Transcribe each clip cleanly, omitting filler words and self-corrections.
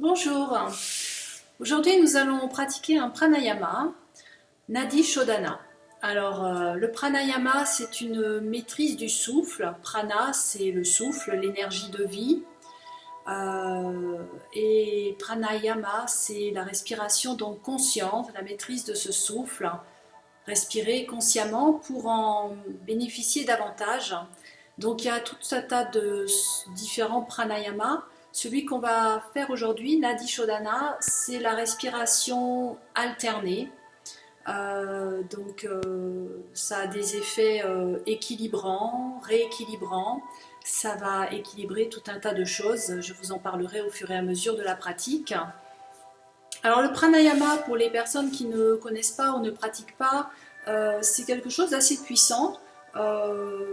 Bonjour, aujourd'hui nous allons pratiquer un pranayama, Nadi Shodhana. Alors le pranayama c'est une maîtrise du souffle, prana c'est le souffle, l'énergie de vie, et pranayama c'est la respiration donc consciente, la maîtrise de ce souffle, respirer consciemment pour en bénéficier davantage. Donc il y a tout un tas de différents pranayamas. Celui qu'on va faire aujourd'hui, Nadi Shodhana, c'est la respiration alternée. Ça a des effets équilibrants, rééquilibrants. Ça va équilibrer tout un tas de choses. Je vous en parlerai au fur et à mesure de la pratique. Alors le pranayama, pour les personnes qui ne connaissent pas ou ne pratiquent pas, c'est quelque chose d'assez puissant.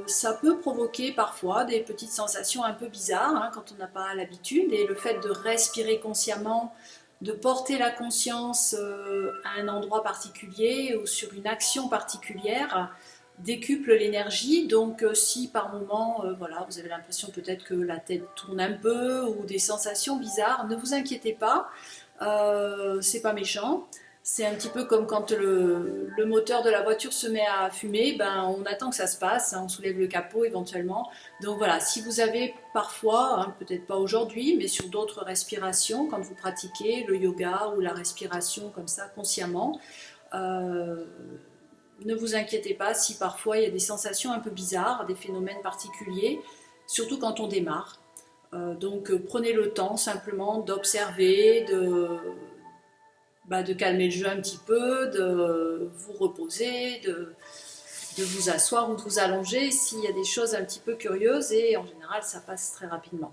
Ça peut provoquer parfois des petites sensations un peu bizarres quand on n'a pas l'habitude, et le fait de respirer consciemment, de porter la conscience à un endroit particulier ou sur une action particulière décuple l'énergie. Donc si par moment voilà, vous avez l'impression peut-être que la tête tourne un peu ou des sensations bizarres, ne vous inquiétez pas, c'est pas méchant. C'est un petit peu comme quand le moteur de la voiture se met à fumer, ben on attend que ça se passe, on soulève le capot éventuellement. Donc voilà, si vous avez parfois, peut-être pas aujourd'hui, mais sur d'autres respirations, quand vous pratiquez le yoga ou la respiration comme ça consciemment, ne vous inquiétez pas si parfois il y a des sensations un peu bizarres, des phénomènes particuliers, surtout quand on démarre. Prenez le temps simplement d'observer, de calmer le jeu un petit peu, de vous reposer, de vous asseoir ou de vous allonger s'il y a des choses un petit peu curieuses, et en général ça passe très rapidement.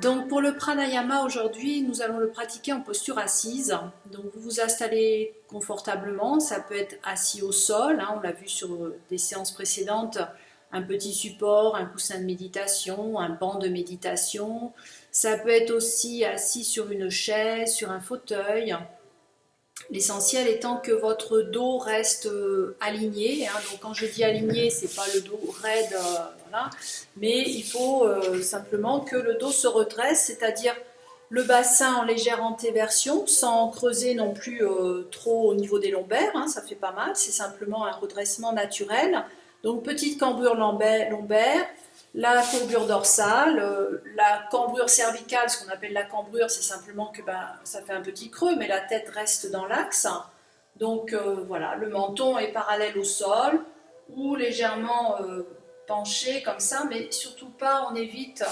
Donc pour le pranayama aujourd'hui, nous allons le pratiquer en posture assise. Donc vous vous installez confortablement, ça peut être assis au sol, on l'a vu sur des séances précédentes, un petit support, un coussin de méditation, un banc de méditation. Ça peut être aussi assis sur une chaise, sur un fauteuil. L'essentiel étant que votre dos reste aligné. Donc quand je dis aligné, c'est pas le dos raide, voilà, mais il faut simplement que le dos se redresse, c'est-à-dire le bassin en légère antéversion, sans creuser non plus trop au niveau des lombaires, ça fait pas mal, c'est simplement un redressement naturel. Donc petite cambrure lombaire, la courbure dorsale, la cambrure cervicale. Ce qu'on appelle la cambrure, c'est simplement que ça fait un petit creux, mais la tête reste dans l'axe. Donc voilà, le menton est parallèle au sol ou légèrement penché comme ça, mais surtout pas, on évite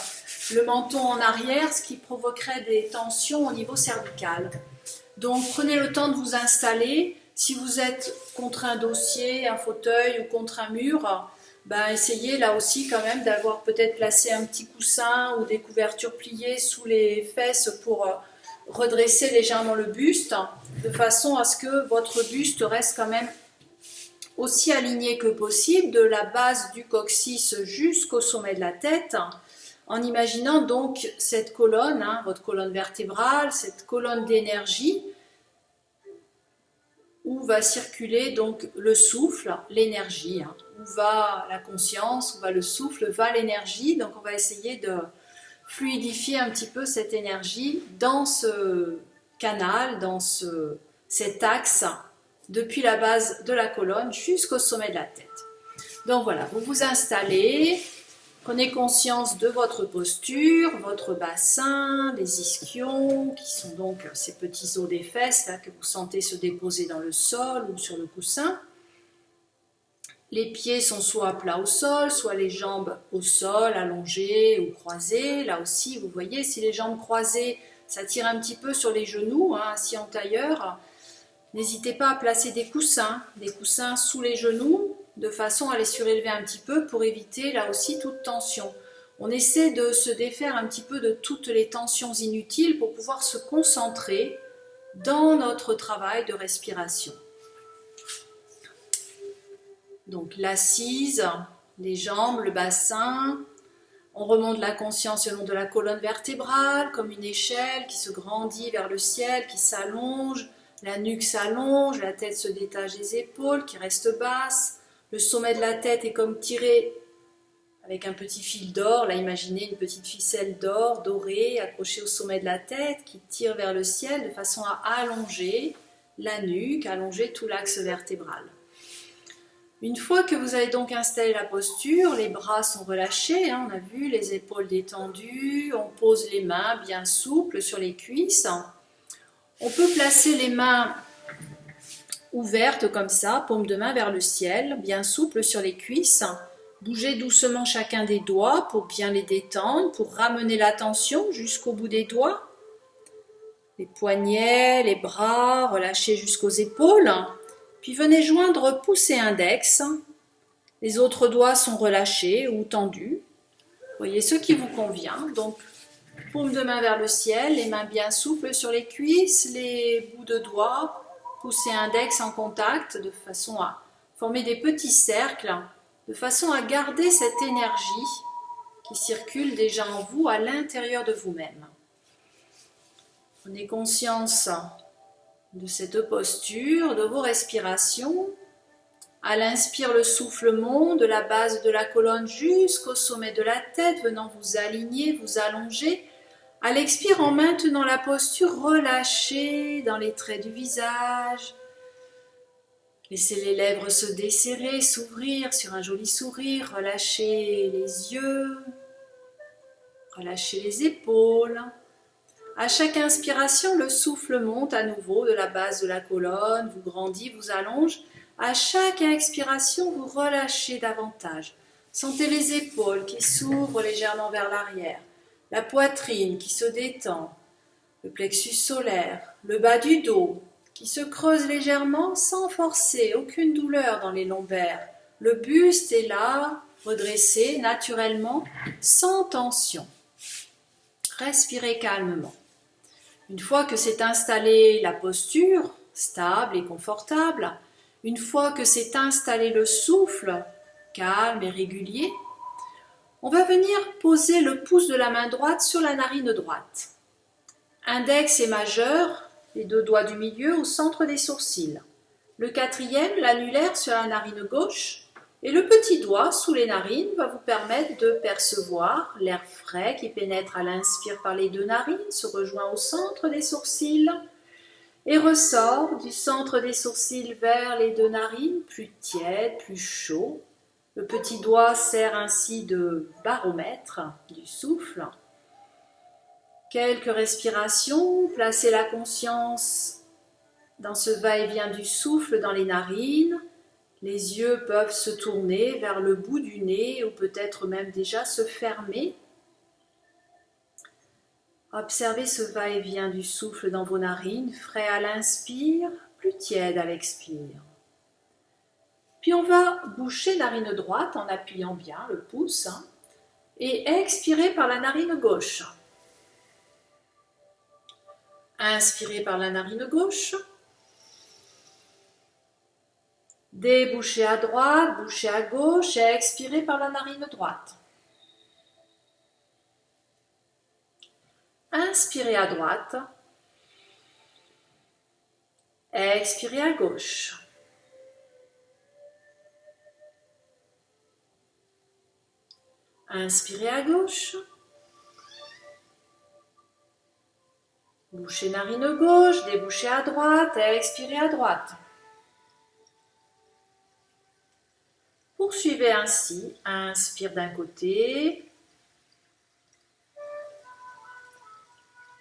le menton en arrière, ce qui provoquerait des tensions au niveau cervical. Donc prenez le temps de vous installer. Si vous êtes contre un dossier, un fauteuil ou contre un mur, essayez là aussi quand même d'avoir peut-être placé un petit coussin ou des couvertures pliées sous les fesses pour redresser légèrement le buste, de façon à ce que votre buste reste quand même aussi aligné que possible, de la base du coccyx jusqu'au sommet de la tête, en imaginant donc cette colonne, votre colonne vertébrale, cette colonne d'énergie, où va circuler donc le souffle, l'énergie, où va la conscience, où va le souffle, va l'énergie. Donc on va essayer de fluidifier un petit peu cette énergie dans ce canal, dans cet axe, depuis la base de la colonne jusqu'au sommet de la tête. Donc voilà, vous vous installez, prenez conscience de votre posture, votre bassin, les ischions, qui sont donc ces petits os des fesses là, que vous sentez se déposer dans le sol ou sur le coussin. Les pieds sont soit plats au sol, soit les jambes au sol, allongées ou croisées. Là aussi, vous voyez, si les jambes croisées, ça tire un petit peu sur les genoux, assis en tailleur. N'hésitez pas à placer des coussins sous les genoux, de façon à les surélever un petit peu pour éviter là aussi toute tension. On essaie de se défaire un petit peu de toutes les tensions inutiles pour pouvoir se concentrer dans notre travail de respiration. Donc l'assise, les jambes, le bassin, on remonte la conscience le long de la colonne vertébrale comme une échelle qui se grandit vers le ciel, qui s'allonge, la nuque s'allonge, la tête se détache des épaules qui restent basses. Le sommet de la tête est comme tiré avec un petit fil d'or. Là, imaginez une petite ficelle d'or dorée accrochée au sommet de la tête qui tire vers le ciel de façon à allonger la nuque, allonger tout l'axe vertébral. Une fois que vous avez donc installé la posture, les bras sont relâchés, on a vu, les épaules détendues, on pose les mains bien souples sur les cuisses. On peut placer les mains ouvertes comme ça, paume de main vers le ciel, bien souples sur les cuisses. Bougez doucement chacun des doigts pour bien les détendre, pour ramener l'attention jusqu'au bout des doigts. Les poignets, les bras, relâchés jusqu'aux épaules. Puis venez joindre pouce et index. Les autres doigts sont relâchés ou tendus. Voyez ce qui vous convient. Donc, paume de main vers le ciel, les mains bien souples sur les cuisses, les bouts de doigts, pouce et index en contact, de façon à former des petits cercles, de façon à garder cette énergie qui circule déjà en vous, à l'intérieur de vous-même. Prenez conscience de cette posture, de vos respirations. À l'inspire, le souffle monte de la base de la colonne jusqu'au sommet de la tête, venant vous aligner, vous allonger. À l'expire, en maintenant la posture, relâchez dans les traits du visage. Laissez les lèvres se desserrer, s'ouvrir sur un joli sourire. Relâchez les yeux, relâchez les épaules. À chaque inspiration, le souffle monte à nouveau de la base de la colonne, vous grandit, vous allonge. À chaque expiration, vous relâchez davantage. Sentez les épaules qui s'ouvrent légèrement vers l'arrière, la poitrine qui se détend, le plexus solaire, le bas du dos qui se creuse légèrement sans forcer, aucune douleur dans les lombaires. Le buste est là, redressé naturellement, sans tension. Respirez calmement. Une fois que s'est installée la posture, stable et confortable, une fois que s'est installé le souffle, calme et régulier, on va venir poser le pouce de la main droite sur la narine droite. Index et majeur, les deux doigts du milieu au centre des sourcils. Le quatrième, l'annulaire sur la narine gauche. Et le petit doigt sous les narines va vous permettre de percevoir l'air frais qui pénètre à l'inspire par les deux narines, se rejoint au centre des sourcils et ressort du centre des sourcils vers les deux narines, plus tiède, plus chaud. Le petit doigt sert ainsi de baromètre du souffle. Quelques respirations, placez la conscience dans ce va-et-vient du souffle dans les narines. Les yeux peuvent se tourner vers le bout du nez ou peut-être même déjà se fermer. Observez ce va-et-vient du souffle dans vos narines, frais à l'inspire, plus tiède à l'expire. Puis on va boucher narine droite en appuyant bien le pouce et expirer par la narine gauche. Inspirez par la narine gauche. Débouchez à droite, bouchez à gauche et expirez par la narine droite. Inspirez à droite. Expirez à gauche. Inspirez à gauche. Bouchez narine gauche, débouchez à droite et expirez à droite. Poursuivez ainsi, inspire d'un côté,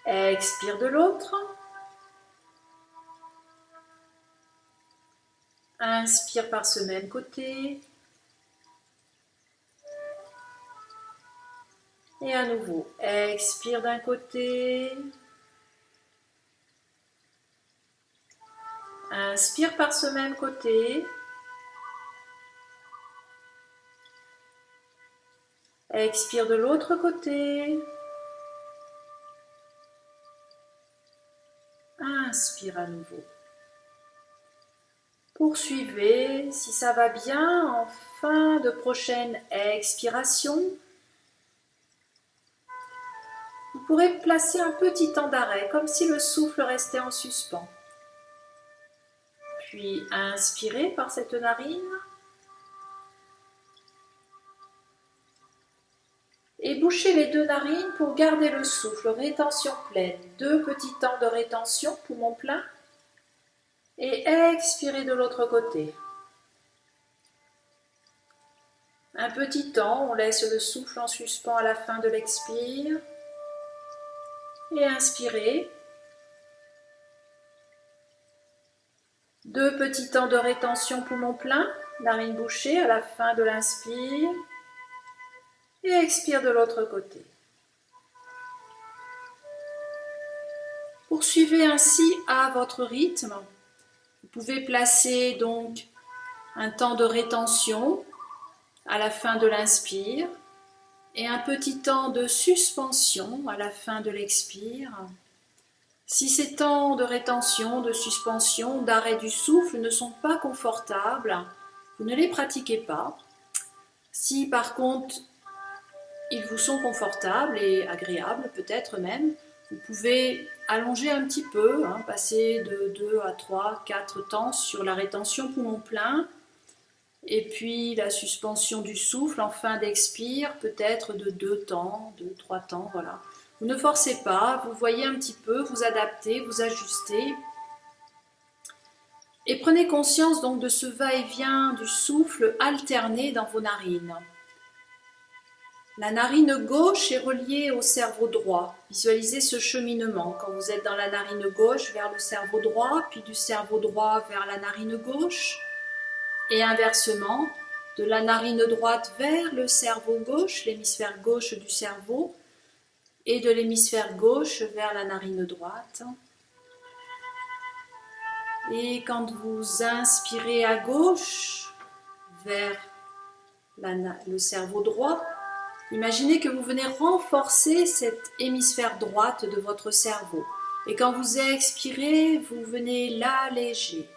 expire de l'autre, inspire par ce même côté, et à nouveau, expire d'un côté, inspire par ce même côté, expire de l'autre côté. Inspire à nouveau. Poursuivez, si ça va bien, en fin de prochaine expiration. Vous pourrez placer un petit temps d'arrêt, comme si le souffle restait en suspens. Puis inspirez par cette narine. bouchez les deux narines pour garder le souffle, rétention pleine. 2 petits temps de rétention, poumon plein. Et expirez de l'autre côté. Un petit temps, on laisse le souffle en suspens à la fin de l'expire. Et inspirez. 2 petits temps de rétention, poumon plein, narine bouchée à la fin de l'inspire. Et expire de l'autre côté. Poursuivez ainsi à votre rythme. Vous pouvez placer donc un temps de rétention à la fin de l'inspire et un petit temps de suspension à la fin de l'expire. Si ces temps de rétention, de suspension, d'arrêt du souffle ne sont pas confortables, vous ne les pratiquez pas. Si par contre ils vous sont confortables et agréables peut-être même, vous pouvez allonger un petit peu, passer de 2 à 3, 4 temps sur la rétention poumon plein et puis la suspension du souffle en fin d'expire, peut-être de 2 temps, 2, 3 temps, voilà. Vous ne forcez pas, vous voyez un petit peu, vous adaptez, vous ajustez. Et prenez conscience donc de ce va-et-vient du souffle alterné dans vos narines. La narine gauche est reliée au cerveau droit. Visualisez ce cheminement quand vous êtes dans la narine gauche vers le cerveau droit, puis du cerveau droit vers la narine gauche, et inversement, de la narine droite vers le cerveau gauche, l'hémisphère gauche du cerveau, et de l'hémisphère gauche vers la narine droite. Et quand vous inspirez à gauche vers le cerveau droit, imaginez que vous venez renforcer cet hémisphère droite de votre cerveau. Et quand vous expirez, vous venez l'alléger.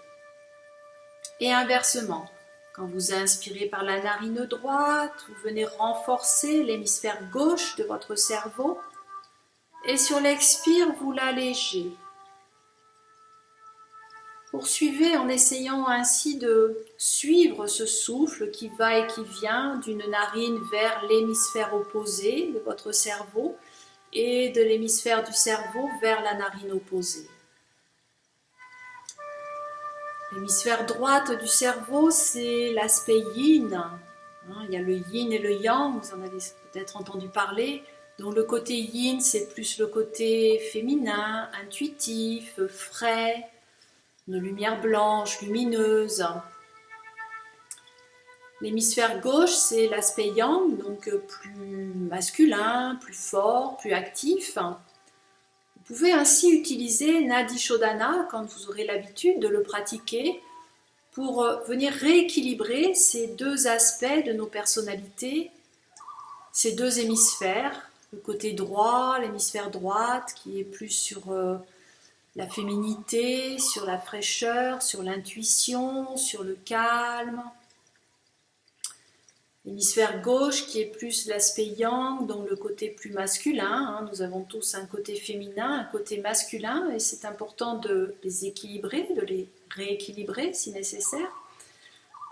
Et inversement, quand vous inspirez par la narine droite, vous venez renforcer l'hémisphère gauche de votre cerveau. Et sur l'expire, vous l'allégez. Poursuivez en essayant ainsi de suivre ce souffle qui va et qui vient d'une narine vers l'hémisphère opposé de votre cerveau et de l'hémisphère du cerveau vers la narine opposée. L'hémisphère droite du cerveau, c'est l'aspect yin. Il y a le yin et le yang, vous en avez peut-être entendu parler. Donc le côté yin, c'est plus le côté féminin, intuitif, frais, une lumière blanche, lumineuse. L'hémisphère gauche, c'est l'aspect yang, donc plus masculin, plus fort, plus actif. Vous pouvez ainsi utiliser Nadi Shodhana quand vous aurez l'habitude de le pratiquer pour venir rééquilibrer ces deux aspects de nos personnalités, ces deux hémisphères, le côté droit, l'hémisphère droite qui est plus sur la féminité, sur la fraîcheur, sur l'intuition, sur le calme. L'hémisphère gauche qui est plus l'aspect yang, donc le côté plus masculin. Nous avons tous un côté féminin, un côté masculin, et c'est important de les équilibrer, de les rééquilibrer si nécessaire.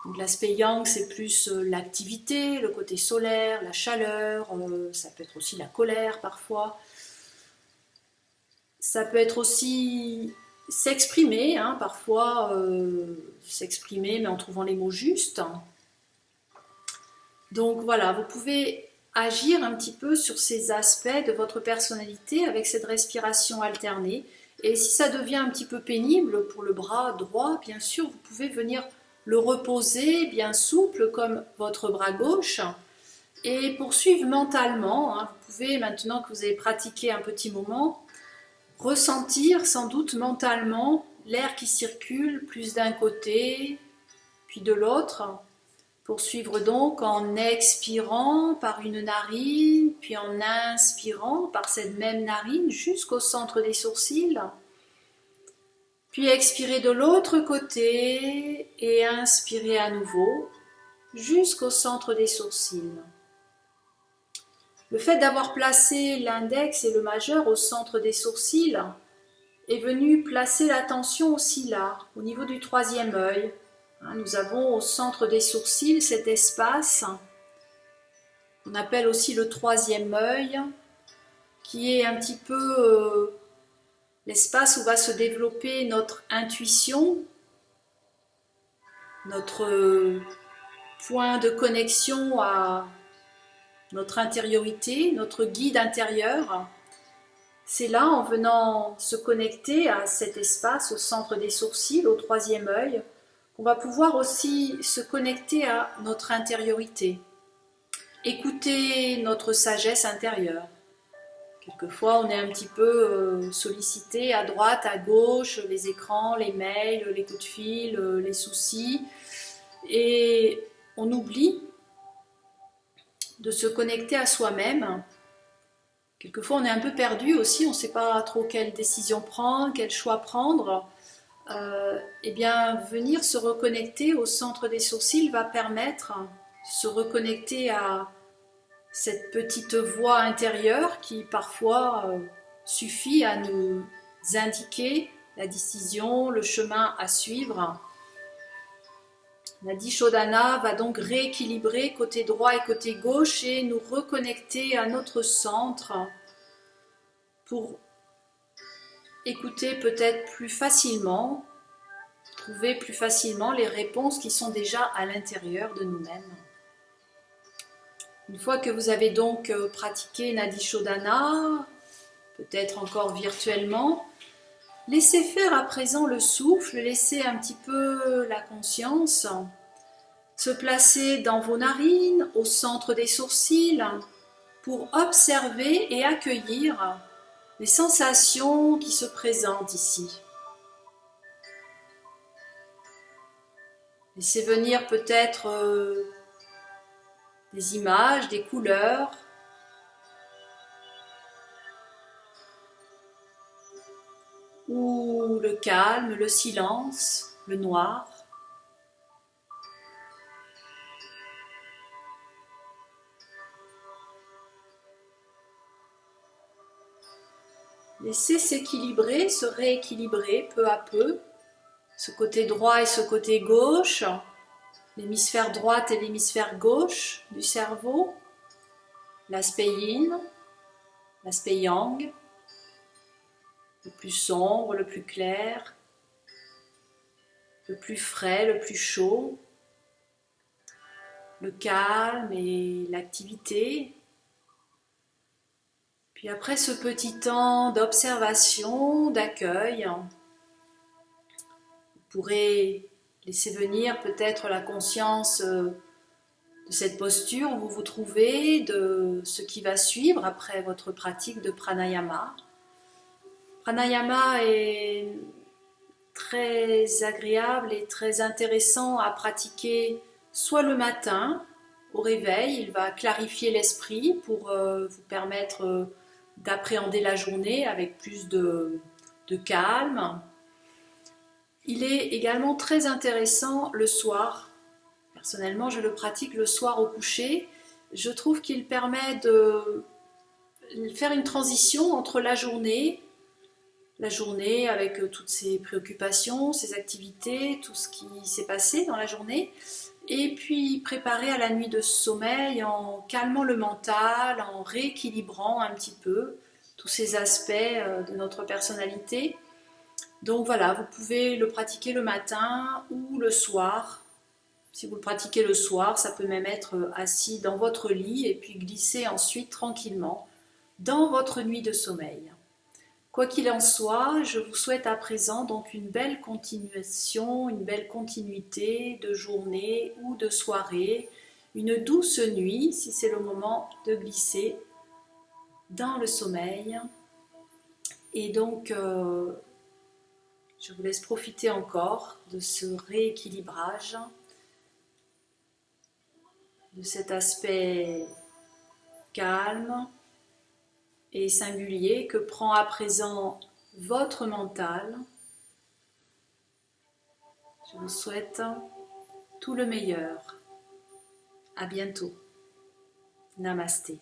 Donc l'aspect yang, c'est plus l'activité, le côté solaire, la chaleur, ça peut être aussi la colère parfois. Ça peut être aussi s'exprimer, parfois s'exprimer mais en trouvant les mots justes. Donc voilà, vous pouvez agir un petit peu sur ces aspects de votre personnalité avec cette respiration alternée. Et si ça devient un petit peu pénible pour le bras droit, bien sûr, vous pouvez venir le reposer bien souple comme votre bras gauche et poursuivre mentalement. Vous pouvez, maintenant que vous avez pratiqué un petit moment, ressentir sans doute mentalement l'air qui circule plus d'un côté puis de l'autre. Poursuivre donc en expirant par une narine, puis en inspirant par cette même narine jusqu'au centre des sourcils. Puis expirer de l'autre côté et inspirer à nouveau jusqu'au centre des sourcils. Le fait d'avoir placé l'index et le majeur au centre des sourcils est venu placer l'attention aussi là, au niveau du troisième œil. Nous avons au centre des sourcils cet espace On appelle aussi le troisième œil, qui est un petit peu l'espace où va se développer notre intuition, notre point de connexion à notre intériorité, notre guide intérieur. C'est là, en venant se connecter à cet espace, au centre des sourcils, au troisième œil, qu'on va pouvoir aussi se connecter à notre intériorité, écouter notre sagesse intérieure. Quelquefois, on est un petit peu sollicité à droite, à gauche, les écrans, les mails, les coups de fil, les soucis, et on oublie de se connecter à soi-même. Quelquefois, on est un peu perdu aussi, on ne sait pas trop quelle décision prendre, quel choix prendre. Eh bien, venir se reconnecter au centre des sourcils va permettre de se reconnecter à cette petite voix intérieure qui parfois suffit à nous indiquer la décision, le chemin à suivre. Nadi Shodhana va donc rééquilibrer côté droit et côté gauche et nous reconnecter à notre centre pour écouter peut-être plus facilement, trouver plus facilement les réponses qui sont déjà à l'intérieur de nous-mêmes. Une fois que vous avez donc pratiqué Nadi Shodhana, peut-être encore virtuellement, laissez faire à présent le souffle, laissez un petit peu la conscience se placer dans vos narines, au centre des sourcils, pour observer et accueillir les sensations qui se présentent ici. Laissez venir peut-être des images, des couleurs, ou le calme, le silence, le noir. Laissez s'équilibrer, se rééquilibrer peu à peu, ce côté droit et ce côté gauche, l'hémisphère droite et l'hémisphère gauche du cerveau, l'aspect yin, l'aspect yang, le plus sombre, le plus clair, le plus frais, le plus chaud, le calme et l'activité. Puis après ce petit temps d'observation, d'accueil, vous pourrez laisser venir peut-être la conscience de cette posture où vous vous trouvez, de ce qui va suivre après votre pratique de pranayama. Pranayama est très agréable et très intéressant à pratiquer soit le matin au réveil, il va clarifier l'esprit pour vous permettre d'appréhender la journée avec plus de calme. Il est également très intéressant le soir. Personnellement, je le pratique le soir au coucher. Je trouve qu'il permet de faire une transition entre la journée avec toutes ses préoccupations, ses activités, tout ce qui s'est passé dans la journée, et puis préparer à la nuit de sommeil en calmant le mental, en rééquilibrant un petit peu tous ces aspects de notre personnalité. Donc voilà, vous pouvez le pratiquer le matin ou le soir. Si vous le pratiquez le soir, ça peut même être assis dans votre lit et puis glisser ensuite tranquillement dans votre nuit de sommeil. Quoi qu'il en soit, je vous souhaite à présent donc une belle continuation, une belle continuité de journée ou de soirée, une douce nuit si c'est le moment de glisser dans le sommeil. Et donc, je vous laisse profiter encore de ce rééquilibrage, de cet aspect calme et singulier que prend à présent votre mental. Je vous souhaite tout le meilleur. À bientôt. Namasté.